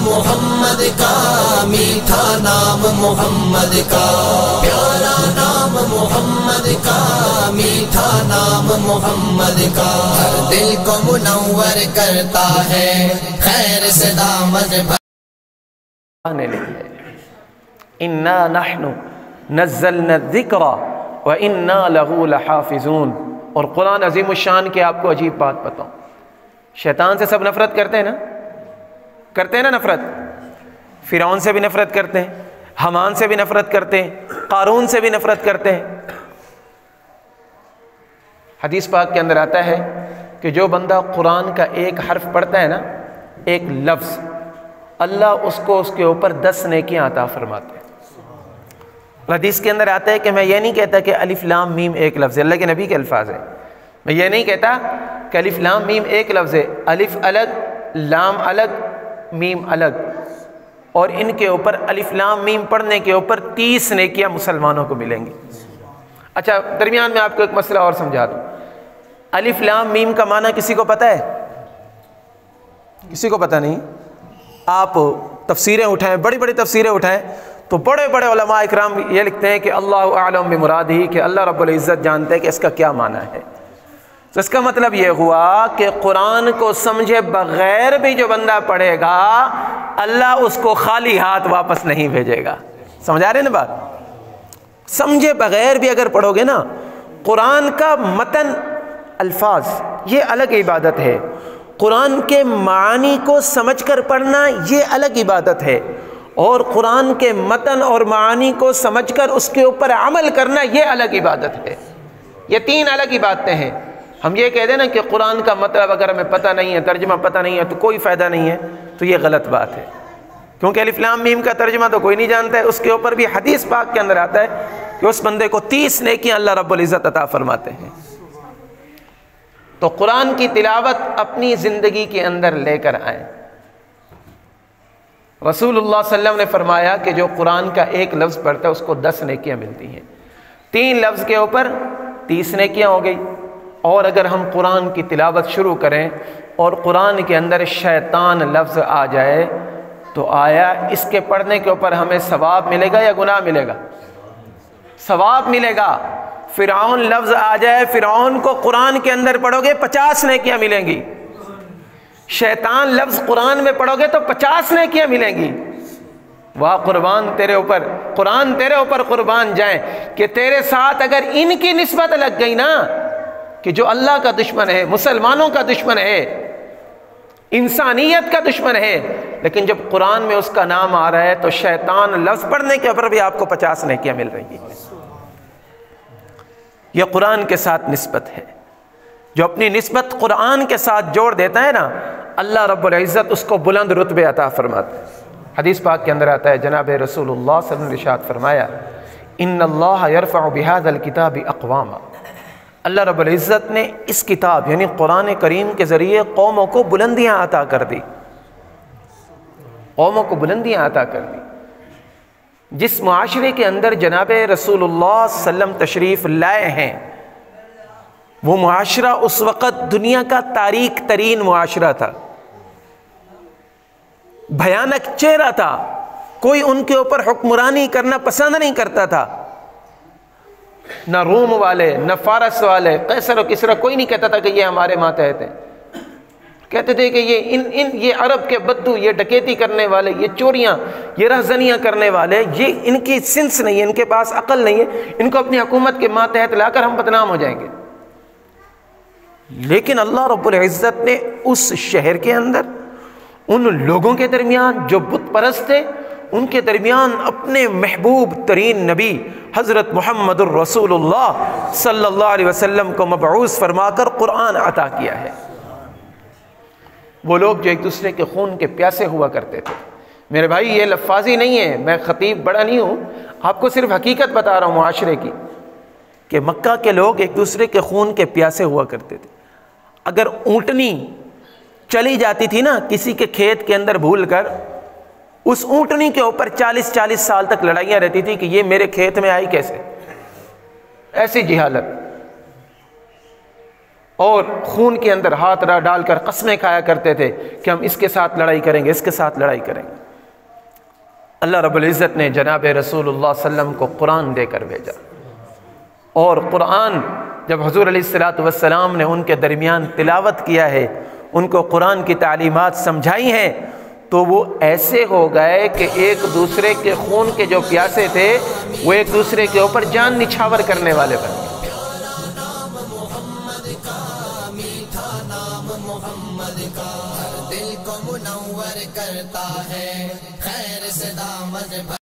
محمد کا، میٹھا نام محمد کا، پیارا نام محمد کا، میٹھا نام محمد کا، ہر دل کو منور کرتا ہے، خیر سے دامن آنے لگی ہے۔ اِنَّا نَحْنُ نَزَّلْنَا الذِّكْرَ وَإِنَّا لَهُ لَحَافِظُونَ۔ اور قرآن عظیم الشان کی آپ کو عجیب بات بتاؤں، شیطان سے سب نفرت کرتے ہیں نا، کرتے ہیں نا نفرت، فرعون سے بھی نفرت کرتے ہیں، حمان سے بھی نفرت کرتے ہیں، قارون سے بھی نفرت کرتے ہیں۔ حدیث پاک کے اندر آتا ہے کہ جو بندہ قرآن کا ایک حرف پڑھتا ہے نا، ایک لفظ، اللہ اس کو اس کے اوپر 10 نیکیاں عطا فرماتے ہیں۔ حدیث کے اندر آتا ہے کہ میں یہ نہیں کہتا کہ الف لام میم ایک لفظ ہے، اللہ کے نبی کے الفاظ ہے، میں یہ نہیں کہتا کہ الف لام میم ایک لفظ ہے، الف الگ، لام الگ، میم الگ، اور ان کے اوپر الف لام میم پڑھنے کے اوپر 30 نیکیاں مسلمانوں کو ملیں گی۔ اچھا درمیان میں آپ کو ایک مسئلہ اور سمجھا دوں، الف لام میم کا معنی کسی کو پتہ ہے؟ کسی کو پتہ نہیں؟ آپ تفسیریں اٹھائیں، بڑی بڑی تفسیریں اٹھائیں تو بڑے بڑے علماء اکرام یہ لکھتے ہیں کہ اللہ اعلم بمرادہ، کہ اللہ رب العزت جانتے ہیں کہ اس کا کیا معنی ہے۔ تو اس کا مطلب یہ ہوا کہ قرآن کو سمجھے بغیر بھی جو بندہ پڑھے گا، اللہ اس کو خالی ہاتھ واپس نہیں بھیجے گا۔ سمجھا رہے نا بات؟ سمجھے بغیر بھی اگر پڑھو گے نا، قرآن کا متن، الفاظ، یہ الگ عبادت ہے، قرآن کے معانی کو سمجھ کر پڑھنا یہ الگ عبادت ہے، اور قرآن کے متن اور معانی کو سمجھ کر اس کے اوپر عمل کرنا یہ الگ عبادت ہے۔ یہ 3 الگ عبادتیں ہیں۔ ہم یہ کہہ دیں نا کہ قرآن کا مطلب اگر ہمیں پتہ نہیں ہے، ترجمہ پتہ نہیں ہے تو کوئی فائدہ نہیں ہے، تو یہ غلط بات ہے، کیونکہ الف لام میم کا ترجمہ تو کوئی نہیں جانتا ہے۔ اس کے اوپر بھی حدیث پاک کے اندر آتا ہے کہ اس بندے کو 30 نیکیاں اللہ رب العزت عطا فرماتے ہیں۔ تو قرآن کی تلاوت اپنی زندگی کے اندر لے کر آئیں۔ رسول اللہ صلی اللہ علیہ وسلم نے فرمایا کہ جو قرآن کا ایک لفظ پڑھتا ہے اس کو 10 نیکیاں ملتی ہیں، 3 لفظ کے اوپر 30 نیکیاں ہو گئی۔ اور اگر ہم قرآن کی تلاوت شروع کریں اور قرآن کے اندر شیطان لفظ آ جائے تو آیا اس کے پڑھنے کے اوپر ہمیں ثواب ملے گا یا گناہ ملے گا؟ ثواب ملے گا۔ فرعون لفظ آ جائے، فرعون کو قرآن کے اندر پڑھو گے 50 نیکیاں ملیں گی۔ شیطان لفظ قرآن میں پڑھو گے تو 50 نیکیاں ملیں گی۔ واہ قربان تیرے اوپر، قرآن تیرے اوپر قربان جائیں کہ تیرے ساتھ اگر ان کی نسبت لگ گئی نا کہ جو اللہ کا دشمن ہے، مسلمانوں کا دشمن ہے، انسانیت کا دشمن ہے، لیکن جب قرآن میں اس کا نام آ رہا ہے تو شیطان لفظ پڑھنے کے اوپر بھی آپ کو 50 نیکیاں مل رہی ہیں۔ یہ قرآن کے ساتھ نسبت ہے۔ جو اپنی نسبت قرآن کے ساتھ جوڑ دیتا ہے نا، اللہ رب العزت اس کو بلند رتبے عطا فرماتا ہے۔ حدیث پاک کے اندر آتا ہے، جناب رسول اللہ صلی اللہ علیہ وسلم نے ارشاد فرمایا، ان اللہ یرفع بہذا الکتاب اقواما، اللہ رب العزت نے اس کتاب یعنی قرآن کریم کے ذریعے قوموں کو بلندیاں عطا کر دی، قوموں کو بلندیاں عطا کر دی۔ جس معاشرے کے اندر جناب رسول اللہ صلی اللہ علیہ وسلم تشریف لائے ہیں، وہ معاشرہ اس وقت دنیا کا تاریک ترین معاشرہ تھا، بھیانک چہرہ تھا، کوئی ان کے اوپر حکمرانی کرنا پسند نہیں کرتا تھا، نہ روم والے، نہ فارس والے، قیصر و کسریٰ، کوئی نہیں کہتا تھا کہ یہ ہمارے ماتحت ہیں، کہتے تھے کہ یہ عرب کے بدو، یہ ڈکیتی کرنے والے، یہ چوریاں، یہ رہزنیاں کرنے والے، یہ ان کی سنس نہیں ہے، ان کے پاس عقل نہیں ہے، ان کو اپنی حکومت کے ماتحت لا کر ہم بدنام ہو جائیں گے۔ لیکن اللہ رب العزت نے اس شہر کے اندر ان لوگوں کے درمیان جو بت پرست تھے، ان کے درمیان اپنے محبوب ترین نبی حضرت محمد الرسول اللہ صلی اللہ علیہ وسلم کو مبعوث فرما کر قرآن عطا کیا ہے۔ وہ لوگ جو ایک دوسرے کے خون کے پیاسے ہوا کرتے تھے، میرے بھائی یہ لفاظی نہیں ہے، میں خطیب بڑا نہیں ہوں، آپ کو صرف حقیقت بتا رہا ہوں معاشرے کی، کہ مکہ کے لوگ ایک دوسرے کے خون کے پیاسے ہوا کرتے تھے۔ اگر اونٹنی چلی جاتی تھی نا کسی کے کھیت کے اندر بھول کر، اس اونٹنی کے اوپر 40 سال تک لڑائیاں رہتی تھی کہ یہ میرے کھیت میں آئی کیسے، ایسی جہالت۔ اور خون کے اندر ہاتھ ڈال کر قسمیں کھایا کرتے تھے کہ ہم اس کے ساتھ لڑائی کریں گے، اس کے ساتھ لڑائی کریں گے۔ اللہ رب العزت نے جناب رسول اللہ صلی اللہ علیہ وسلم کو قرآن دے کر بھیجا، اور قرآن جب حضور علیہ الصلوۃ والسلام نے ان کے درمیان تلاوت کیا ہے، ان کو قرآن کی تعلیمات سمجھائی ہیں، تو وہ ایسے ہو گئے کہ ایک دوسرے کے خون کے جو پیاسے تھے وہ ایک دوسرے کے اوپر جان نچھاور کرنے والے بن گئے۔ دل کو منور کرتا ہے، خیر سے دامن